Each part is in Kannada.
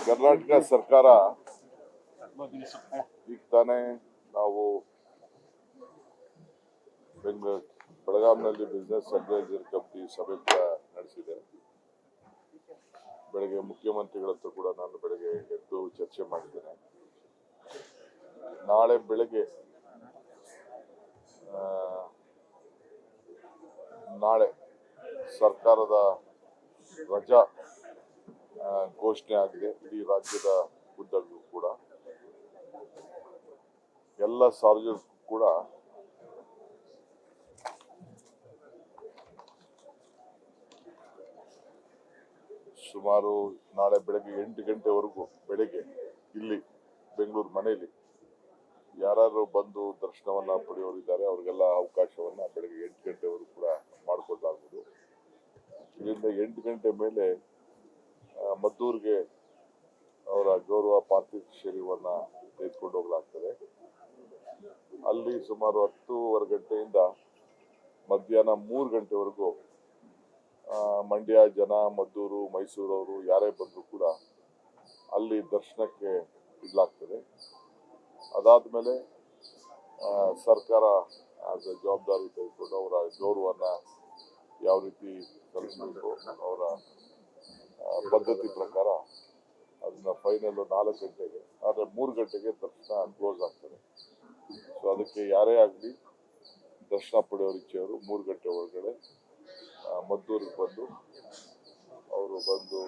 ಕರ್ನಾಟಕ ಸರ್ಕಾರ ಈಗ ತಾನೇ ನಾವು ಬೆಳಗಾಂನಲ್ಲಿ ಬಿಸ್ನೆಸ್ ಅಡ್ವೈಸರ್ ಕಮಿಟಿ ಸಭೆ ಕೂಡ ನಡೆಸಿದೆ. ಬೆಳಗ್ಗೆ ಮುಖ್ಯಮಂತ್ರಿಗಳ ಹತ್ರ ಕೂಡ ನಾನು ಬೆಳಗ್ಗೆ ಎದ್ದು ಚರ್ಚೆ ಮಾಡಿದ್ದೇನೆ. ನಾಳೆ ಬೆಳಗ್ಗೆ ನಾಳೆ ಸರ್ಕಾರದ ರಜಾ ಘೋಷಣೆ ಆಗಿದೆ. ಇಡೀ ರಾಜ್ಯದ ಉದ್ದಕ್ಕೂ ಕೂಡ ಎಲ್ಲ ಸಾರ್ವಜನಿಕರು ಕೂಡ ಸುಮಾರು ನಾಳೆ ಬೆಳಗ್ಗೆ 8 ಗಂಟೆವರೆಗೂ ಬೆಳಗ್ಗೆ ಇಲ್ಲಿ ಬೆಂಗಳೂರು ಮನೆಯಲ್ಲಿ ಯಾರು ಬಂದು ದರ್ಶನವನ್ನ ಪಡೆಯೋರಿದ್ದಾರೆ ಅವ್ರಿಗೆಲ್ಲ ಅವಕಾಶವನ್ನ ಬೆಳಗ್ಗೆ 8 ಗಂಟೆವರೆಗೂ ಕೂಡ ಮಾಡಿಕೊಡಲಾಗುವುದು. ಇಲ್ಲಿಂದ 8 ಗಂಟೆ ಮೇಲೆ ಮದ್ದೂರಿಗೆ ಅವರ ಗೌರವ ಪಾರ್ಥಿವ ಶರೀರವನ್ನ ತೆಗೆದುಕೊಂಡು ಹೋಗಲಾಗ್ತದೆ. ಅಲ್ಲಿ ಸುಮಾರು 10:15 ಗಂಟೆಯಿಂದ ಮಧ್ಯಾಹ್ನ 3 ಗಂಟೆವರೆಗೂ ಮಂಡ್ಯ ಜನ, ಮದ್ದೂರು, ಮೈಸೂರವರು ಯಾರೇ ಬಂದರೂ ಕೂಡ ಅಲ್ಲಿ ದರ್ಶನಕ್ಕೆ ಇಡಲಾಗ್ತದೆ. ಅದಾದ್ಮೇಲೆ ಸರ್ಕಾರ ಅದರ ಜವಾಬ್ದಾರಿ ತೆಗೆದುಕೊಂಡು ಅವರ ಗೌರವನ್ನ ಯಾವ ರೀತಿ ಸಲ್ಲಿಸಬೇಕು ಅವರ ಪದ್ಧತಿ ಪ್ರಕಾರ ಅದನ್ನ ಫೈನಲ್ 4 ಗಂಟೆಗೆ, ಆದರೆ 3 ಗಂಟೆಗೆ ದರ್ಶನ ಕ್ಲೋಸ್ ಆಗ್ತದೆ. ಸೊ ಅದಕ್ಕೆ ಯಾರೇ ಆಗಲಿ ದರ್ಶನ ಪಡೆಯೋರ ಇಚ್ಛೆಯವರು 3 ಗಂಟೆ ಒಳಗಡೆ ಮದ್ದೂರಿಗೆ ಬಂದು ಅವರು ಬಂದು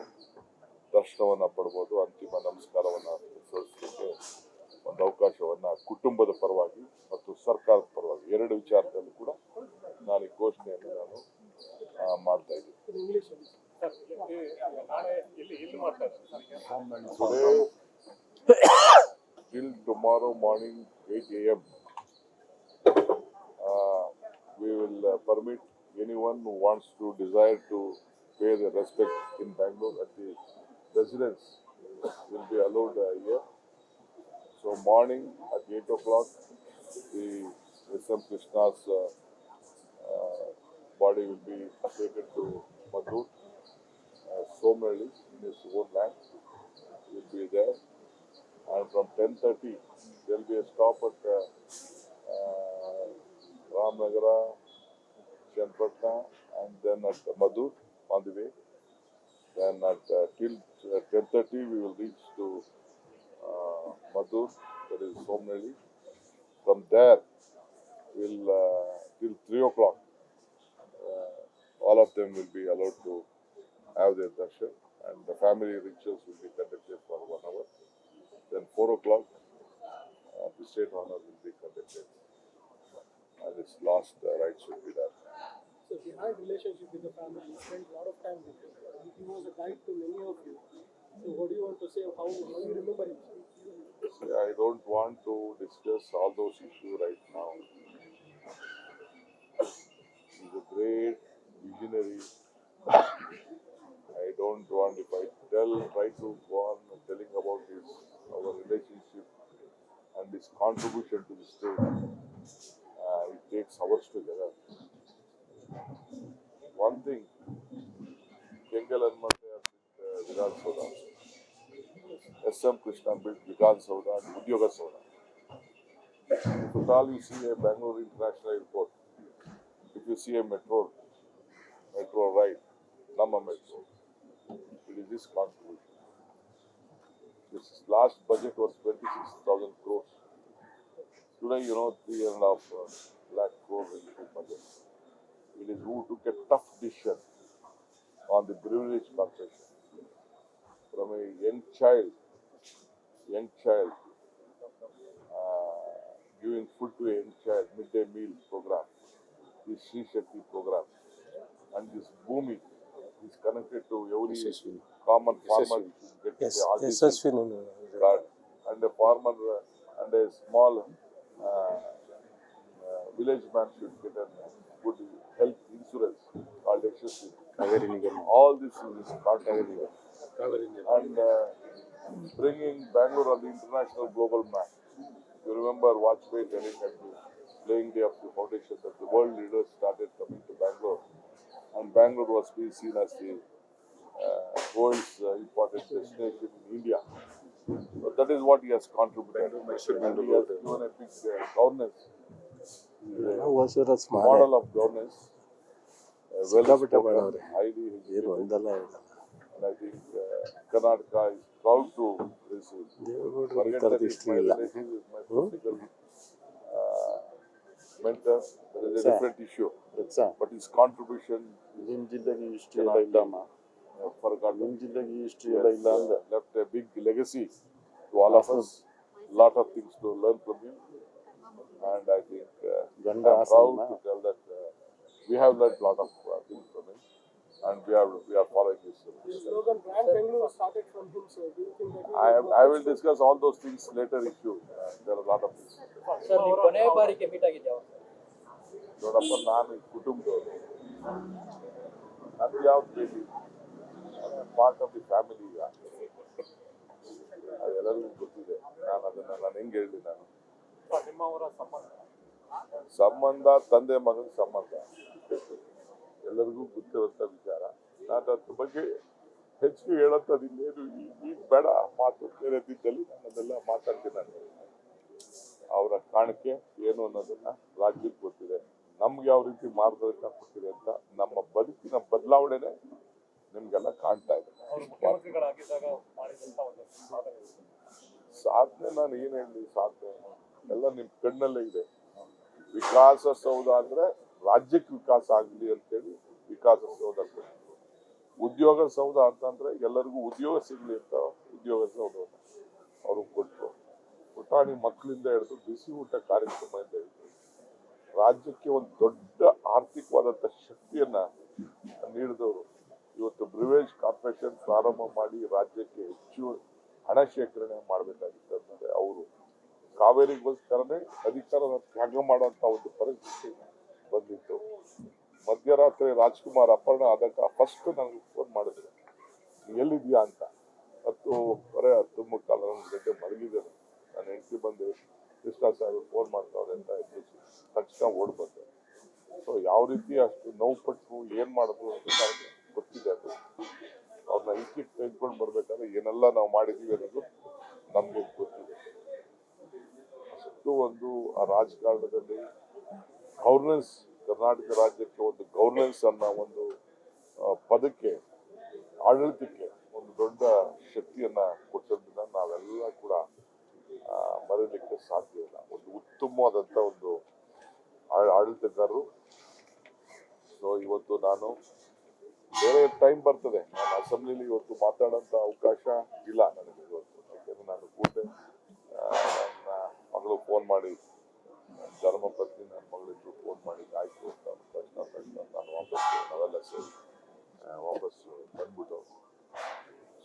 ದರ್ಶನವನ್ನ ಪಡ್ಬೋದು. ಅಂತಿಮ ನಮಸ್ಕಾರವನ್ನ ಸಲ್ಲಿಸಲಿಕ್ಕೆ ಒಂದು ಅವಕಾಶವನ್ನ ಕುಟುಂಬದ ಪರವಾಗಿ ಮತ್ತು ಸರ್ಕಾರದ ಪರವಾಗಿ 2 ವಿಚಾರದಲ್ಲಿ ಕೂಡ ನಾನು ಈ ಘೋಷಣೆಯನ್ನು ನಾನು ಮಾಡ್ತಾ ಇದ್ದೀನಿ. Till tomorrow morning 8 a.m. We will permit anyone who wants to desire to pay their respect in Bangalore at the residence will be allowed here. So morning at 8 o'clock, the S.M. Krishna's body will be taken to Madhur, Somnalli, in his own land. He will be there. And from 10:30, there will be a stop at Ramnagara, Chenpatna, and then at Madhur on the way. Then at till 10:30, we will reach to Madhur, that is Somnalli. From there, we'll till 3 o'clock, all of them will be allowed to have their darshan, and the family rituals will be conducted for 1 hour. Then 4 o'clock, the state honor will be conducted, and its last rites will be done. So he had relationship with the family. He spent a lot of time with him. He was a guide to many of you. So what do you want to say? How you remember him? See, I don't want to discuss all those issues right now. He's a great visionary. I don't want, if I try to go on telling about our relationship and his contribution to the state, it takes hours together. One thing, Kengal Hanmante built Vidhan Soda, S.M. Krishna built Vidhan Soda and Udyoga Soda. If at all you see a Bangalore International Airport, if you see a metro ride, Nama Metro, it is this contribution. This last budget was 26,000 crores. Today, 3.5 lakh crores in the budget. It is who took a tough decision on the Breweries Corporation. From a young child, giving food to a young child, midday meal program, this Sri Shakti program, and this Bhumi is connected to every common farmer. Get the card, and a farmer and a small village man should get a good health insurance called SSV. All this is contributing and bringing Bangalore on the international global map. You remember Vajpayee telling at the laying day of the foundation that the world leaders started coming to Bangalore, and Bangalore was being seen as the world's important destination in India. that is what he has contributed. Mysore, And he has given a big governance, Hosur ಸ್ಮಾರಕ model of governance, well ಸಿಕ್ಕಾಪಟ್ಟೆ spoken, ಮಾಡವ್ರೆ. highly ಏನು educated, ಒಂದಲ್ಲ ಎರಡಲ್ಲ. and I think Karnataka is proud to receive. ದೇವೇಗೌಡರಿಗೆ ಈ Forget ಥರದ that ಹಿಸ್ಟ್ರಿ ಇಲ್ಲ. he is my political mentor. That is a Sir. different issue. ಗೊತ್ತಾ? But his contribution ನಿಮ್ಮ ಜಿಲ್ಲೆಗೆ ಹಿಸ್ಟ್ರಿ ಎಲ್ಲ ಇಲ್ಲಮ್ಮ. forgotten. ನಿಮ್ಮ ಜಿಲ್ಲೆಗೆ ಹಿಸ್ಟ್ರಿ He ಎಲ್ಲ has, ಇಲ್ಲ ಅಂದೆ. left a big legacy to all of us. Lot of things to learn from him, and I think I'm Ganda proud Asana. to tell that we have learned lot of things from him, and we are following his. The slogan "Brand Bengaluru" started from him, sir. Do you think that I will discuss all those things later issue. There are a lot of things. Sir ನೀವು ಕೊನೆಯ ಬಾರಿಗೆ ಮೀಟ್ ಆಗಿದ್ದೆ ಯಾವಾಗ? ನೋಡಪ್ಪ, ನಾನು ಈ ಕುಟುಂಬದವರು, ನಂದು ಯಾವ್ದು ಬೇಡಿ, ಪಾರ್ಟ್ ಆಫ್ ದಿ ಫ್ಯಾಮಿಲಿ ಈಗ, ಅದೆಲ್ಲರಿಗೂ ಗೊತ್ತಿದೆ. ನಾನು ಹೆಂಗೆ ಹೇಳಿ, ನಾನು ನಿಮ್ಮವರ ಸಂಬಂಧ ತಂದೆ ಮಗನ ಸಂಬಂಧ ಎಲ್ಲರಿಗೂ ಗೊತ್ತಿರುವಂತ ವಿಚಾರ. ನಾನು ಅದ್ರ ಬಗ್ಗೆ ಹೆಚ್ಚಿಗೆ ಹೇಳೋಂಥದ್ದು ಇನ್ನೇನು ಈಗ ಬೇಡ. ಮಾತು ಬೇರೆ ದಿದ್ದಲ್ಲಿ ನಾನು ಅದೆಲ್ಲ ಮಾತಾಡ್ತೀನಿ. ನಾನು ಅವರ ಕಾಣಿಕೆ ಏನು ಅನ್ನೋದನ್ನ ರಾಜ್ಯಕ್ಕೆ ಗೊತ್ತಿದೆ. ನಮ್ಗೆ ಯಾವ ರೀತಿ ಮಾರ್ಗದರ್ಶನ ಕೊಟ್ಟಿದೆ ಅಂತ ನಮ್ಮ ಬದುಕಿನ ಬದಲಾವಣೆನೆ ನಿಮ್ಗೆಲ್ಲ ಕಾಣ್ತಾ ಇದೆ. ಸಾಧನೆ ನಾನು ಏನ್ ಹೇಳಿ, ಸಾಧನೆ ಎಲ್ಲ ನಿಮ್ ಕಣ್ಣಲ್ಲೇ ಇದೆ. ವಿಕಾಸಸೌಧ ಅಂದ್ರೆ ರಾಜ್ಯಕ್ಕೆ ವಿಕಾಸ ಆಗಲಿ ಅಂತೇಳಿ ವಿಕಾಸಸೌಧ ಕೊಟ್ಟು, ಉದ್ಯೋಗ ಸೌಧ ಅಂತಂದ್ರೆ ಎಲ್ಲರಿಗೂ ಉದ್ಯೋಗ ಸಿಗ್ಲಿ ಅಂತ ಉದ್ಯೋಗ ಸೌಧವನ್ನು ಅವರು ಕೊಟ್ಟರು. ಪುಟಾಣಿ ಮಕ್ಕಳಿಂದ ಹಿಡಿದು ಬಿಸಿ ಊಟ ಕಾರ್ಯಕ್ರಮದಿಂದ ಹಿಡಿದು ರಾಜ್ಯಕ್ಕೆ ಒಂದು ದೊಡ್ಡ ಆರ್ಥಿಕವಾದಂಥ ಶಕ್ತಿಯನ್ನ ನೀಡಿದವರು. ಇವತ್ತು ಬ್ರಿವೇಜ್ ಕಾರ್ಪೊರೇಷನ್ ಪ್ರಾರಂಭ ಮಾಡಿ ರಾಜ್ಯಕ್ಕೆ ಹೆಚ್ಚು ಹಣ ಶೇಖರಣೆ ಮಾಡಬೇಕಾಗಿತ್ತು ಅಂದರೆ ಅವರು ಕಾವೇರಿಗೋಸ್ಕರನೇ ಅಧಿಕಾರದ ತ್ಯಾಗ ಮಾಡುವಂತ ಒಂದು ಪರಿಸ್ಥಿತಿ ಬಂದಿತ್ತು. ಮಧ್ಯರಾತ್ರಿ ರಾಜ್ಕುಮಾರ್ ಅಪಹರಣ ಆದಾಗ ಫಸ್ಟ್ ನನಗೆ ಫೋನ್ ಮಾಡಿದ್ರು, ಎಲ್ಲಿದ್ಯಾ ಅಂತ. 10:30 ಗಂಟೆ ಮಲಗಿದ್ದೇನೆ. ನಾನು ಹೆಂಡತಿ ಬಂದು ಕೃಷ್ಣ ಸಾಹೇಬ್ ಫೋನ್ ಮಾಡ್ತಾವ್ರೆ ಅಂತ ಎಬ್ಬಿಸಿ ತಕ್ಷಣ ಓಡ್ ಬಂದೆ. ಸೊ ಯಾವ ರೀತಿ ಅಷ್ಟು ನೋವು ಪಟ್ಟು ಏನ್ ಮಾಡಿದ್ರು ಅಂತ ನನಗೆ ಗೊತ್ತಿದೆ. ಅದು ಅವ್ರನ್ನ ಈಚೆಗೆ ತೆಗೆದುಕೊಂಡು ಬರ್ಬೇಕಾದ್ರೆ ಏನೆಲ್ಲ ನಾವು ಮಾಡಿದೀವಿ ಅನ್ನೋದು ನಮ್ಗೆ ಗೊತ್ತಿದೆ. ಅಷ್ಟು ಒಂದು ಆ ರಾಜಕಾರಣದಲ್ಲಿ ಗವರ್ನೆನ್ಸ್, ಕರ್ನಾಟಕ ರಾಜ್ಯಕ್ಕೆ ಒಂದು ಗವರ್ನೆನ್ಸ್ ಅನ್ನೋ ಒಂದು ಪದಕ್ಕೆ, ಆಡಳಿತಕ್ಕೆ ಒಂದು ದೊಡ್ಡ ಶಕ್ತಿಯನ್ನ ಕೊಟ್ಟದನ್ನ ನಾವೆಲ್ಲ ಕೂಡ ಮರೀಲಿಕ್ಕೆ ಸಾಧ್ಯ ಇಲ್ಲ. ಒಂದು ಉತ್ತಮವಾದಂತ ಒಂದು ಆಡಳಿತಗಾರರು. ಸೊ ಇವತ್ತು ನಾನು ಬೇರೆ ಟೈಮ್ ಬರ್ತದೆ, ನಾನು ಅಸೆಂಬ್ಲಿಲಿ ಇವತ್ತು ಮಾತಾಡೋಂಥ ಅವಕಾಶ ಇಲ್ಲ ನನಗೆ ಇವತ್ತು. ಯಾಕೆಂದ್ರೆ ನಾನು ಕೂಡಲೇ ನನ್ನ ಮಗಳು ಫೋನ್ ಮಾಡಿ, ಧರ್ಮಪತ್ನಿ ನನ್ನ ಮಗಳಿದ್ರು ಫೋನ್ ಮಾಡಿ ಆಯ್ತು ಅಂತ ತಕ್ಷಣ ನಾನು ನಾವೆಲ್ಲ ಸೇರಿ ವಾಪಸ್ಸು ಬಂದ್ಬಿಟ್ಟು.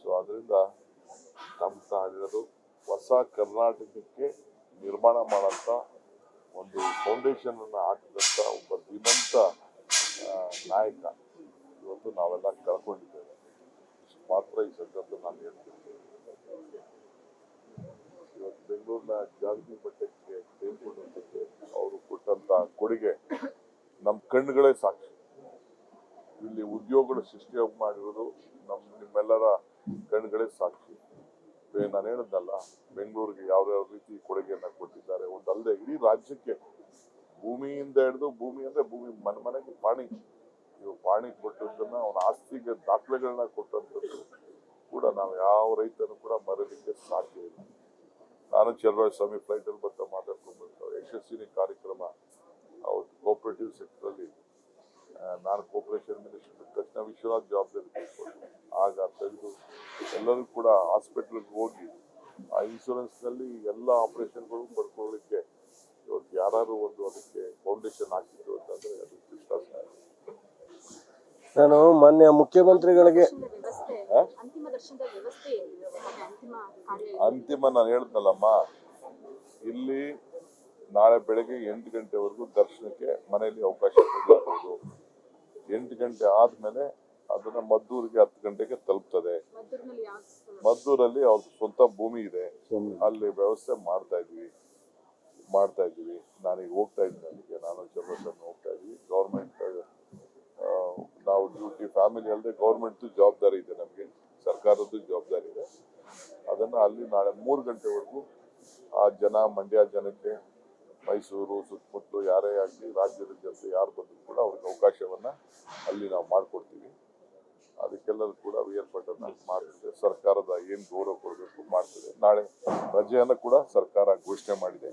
ಸೊ ಅದರಿಂದ ನಮ್ಮ ಹೇಳಿರೋದು ಹೊಸ ಕರ್ನಾಟಕಕ್ಕೆ ನಿರ್ಮಾಣ ಮಾಡೋಂಥ ಒಂದು ಫೌಂಡೇಶನ್ ಅನ್ನು ಹಾಕಿದಂಥ ಒಬ್ಬ ಧೀಮಂತ ನಾಯಕ ಇವತ್ತು ನಾವೆಲ್ಲ ಕಳ್ಕೊಂಡಿದ್ದೇವೆ. ಇಷ್ಟು ಮಾತ್ರ ಈ ಸಂದರ್ಭದಲ್ಲಿ ನಾನು ಹೇಳ್ತೀನಿ. ಇವತ್ತು ಬೆಂಗಳೂರಿನ ಜಾಗತಿಕ ಮಟ್ಟಕ್ಕೆ ತೆಗೆದುಕೊಂಡಂಥಕ್ಕೆ ಅವರು ಕೊಟ್ಟಂತ ಕೊಡುಗೆ ನಮ್ಮ ಕಣ್ಣುಗಳೇ ಸಾಕ್ಷಿ. ಇಲ್ಲಿ ಉದ್ಯೋಗಗಳು ಸೃಷ್ಟಿ ಮಾಡಿರೋದು ನಿಮ್ಮೆಲ್ಲರ ಕಣ್ಣುಗಳೇ ಸಾಕ್ಷಿ. ನಾನು ಹೇಳಿದ್ನಲ್ಲ, ಬೆಂಗಳೂರಿಗೆ ಯಾವ್ಯಾವ ರೀತಿ ಕೊಡುಗೆಯನ್ನ ಕೊಟ್ಟಿದ್ದಾರೆ. ಒಂದಲ್ಲದೆ ಇಡೀ ರಾಜ್ಯಕ್ಕೆ ಭೂಮಿಯಿಂದ ಹಿಡಿದು, ಭೂಮಿ ಅಂದ್ರೆ ಭೂಮಿ ಮನೆಗೆ ಪಾಣಿ, ಇವು ಪಾಣಿ ಕೊಟ್ಟದನ್ನ ಅವನ ಆಸ್ತಿಗೆ ದಾಖಲೆಗಳನ್ನ ಕೊಟ್ಟಂಥದ್ದು ಕೂಡ ನಾವು ಯಾವ ರೈತನು ಕೂಡ ಮರಲಿಕ್ಕೆ ಸಾಧ್ಯ ಇಲ್ಲ. ನಾನು ಚಲರಾಜಸ್ವಾಮಿ ಫ್ಲೈಟ್ ಅಲ್ಲಿ ಬರ್ತಾ ಮಾತಾಡ್ಕೊಂಡು ಬರ್ತಾರೆ. ಯಶಸ್ವಿನಿ ಕಾರ್ಯಕ್ರಮ ಅವತ್ತು ಕೋಆಪರೇಟಿವ್ ಸೆಕ್ಟರ್ ಅಲ್ಲಿ ನಾನು ಕೋಆಪರೇಷನ್ ಮಿನಿಸ್ಟರ್ ತಕ್ಷಣ ವಿಶ್ವನಾಥ್ ಜವಾಬ್ದಾರಿ ತೆಗೆದುಕೊಂಡು ಆಗ ತೆಗೆದು ಎಲ್ಲರೂ ಕೂಡ ಹಾಸ್ಪಿಟಲ್ಗೆ ಹೋಗಿ ಆ ಇನ್ಶೂರೆನ್ಸ್ ನಲ್ಲಿ ಎಲ್ಲ ಆಪರೇಷನ್ಗಳು ಪಡ್ಕೊಳ್ಳಿಕ್ಕೆ ಇವತ್ತು ಯಾರು ಒಂದು ಅದಕ್ಕೆ ಫೌಂಡೇಶನ್ ಹಾಕಿದ್ರು ಅಂತಂದ್ರೆ ಅದು ಕೃಷ್ಣ ಸಾಹೇಬ್. ನಾನು ಮಾನ್ಯ ಮುಖ್ಯಮಂತ್ರಿಗಳಿಗೆ ಅಂತಿಮ ನಾನು ಹೇಳ್ದಲ್ಲಮ್ಮ, ಇಲ್ಲಿ ನಾಳೆ ಬೆಳಗ್ಗೆ 8 ಗಂಟೆವರೆಗೂ ದರ್ಶನಕ್ಕೆ ಮನೆಯಲ್ಲಿ ಅವಕಾಶ ಕೊಡಲಾಗುವುದು. 8 ಗಂಟೆ ಆದ್ಮೇಲೆ ಅದನ್ನ ಮದ್ದೂರಿಗೆ 10 ಗಂಟೆಗೆ ತಲುಪ್ತದೆ. ಮದ್ದೂರಲ್ಲಿ ಅವ್ರ ಸ್ವಂತ ಭೂಮಿ ಇದೆ, ಅಲ್ಲಿ ವ್ಯವಸ್ಥೆ ಮಾಡ್ತಾ ಇದ್ವಿ. ನಾನೀಗ ಹೋಗ್ತಾ ಇದ್ದೀನಿ ಅಲ್ಲಿಗೆ, ನಾನು ಚಂದ್ರಶೇಖರ್ ಹೋಗ್ತಾ ಇದ್ವಿ. ಗೌರ್ಮೆಂಟ್ ನಾವು ಡ್ಯೂಟಿ ಫ್ಯಾಮಿಲಿ ಅಲ್ಲದೆ ಗೌರ್ಮೆಂಟ್ ಜವಾಬ್ದಾರಿ ಇದೆ, ನಮಗೆ ಸರ್ಕಾರದ್ದು ಜವಾಬ್ದಾರಿ ಇದೆ. ಅದನ್ನು ಅಲ್ಲಿ ನಾಳೆ 3 ಗಂಟೆವರೆಗೂ ಆ ಜನ, ಮಂಡ್ಯ ಜನಕ್ಕೆ, ಮೈಸೂರು ಸುತ್ತಮುತ್ತಲು ಯಾರೇ ಆಗಲಿ ರಾಜ್ಯದ ಜನತೆ ಯಾರು ಬಂದರೂ ಕೂಡ ಅವ್ರಿಗೆ ಅವಕಾಶವನ್ನು ಅಲ್ಲಿ ನಾವು ಮಾಡಿಕೊಡ್ತೀವಿ. ಅದಕ್ಕೆಲ್ಲರೂ ಕೂಡ ಏರ್ಪಾಟನ್ನು ಮಾಡ್ತಿದೆ. ಸರ್ಕಾರದ ಏನು ಗೌರವ ಕೊಡಬೇಕು ಮಾಡ್ತಿದೆ. ನಾಳೆ ರಜೆಯನ್ನು ಕೂಡ ಸರ್ಕಾರ ಘೋಷಣೆ ಮಾಡಿದೆ.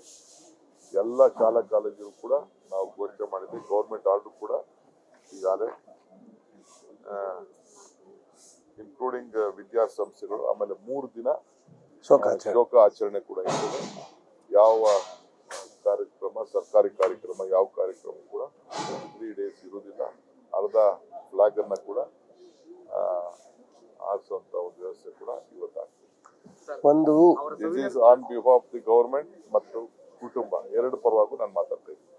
ಎಲ್ಲ ಶಾಲಾ ಕಾಲೇಜು ಕೂಡ ನಾವು ಘೋಷಣೆ ಮಾಡಿದ್ವಿ. ಗೌರ್ಮೆಂಟ್ ಆರ್ಡರ್ ಕೂಡ ಈಗಾಗಲೇ ಇನ್ಕ್ಲೂಡಿಂಗ್ ವಿದ್ಯಾಸಂಸ್ಥೆಗಳು. ಆಮೇಲೆ 3 ದಿನ ಶೋಕ ಆಚರಣೆ ಕೂಡ ಇರ್ತದೆ. ಯಾವ ಕಾರ್ಯಕ್ರಮ, ಸರ್ಕಾರಿ ಕಾರ್ಯಕ್ರಮ, ಯಾವ ಕಾರ್ಯಕ್ರಮ ಕೂಡ 3 days ಇರುವುದಿಲ್ಲ. ಅರ್ಧ ಫ್ಲಾಗ್ ಅನ್ನ ಕೂಡ ಆರಿಸುವಂತ ಒಂದು ವ್ಯವಸ್ಥೆ ಕೂಡ ಇವತ್ತಾಗ್ತದೆ. ಒಂದು this is on behalf the government ಮತ್ತು ಕುಟುಂಬ 2 ಪರವಾಗೂ ನಾನು ಮಾತಾಡ್ತಾ ಇದ್ದೀನಿ.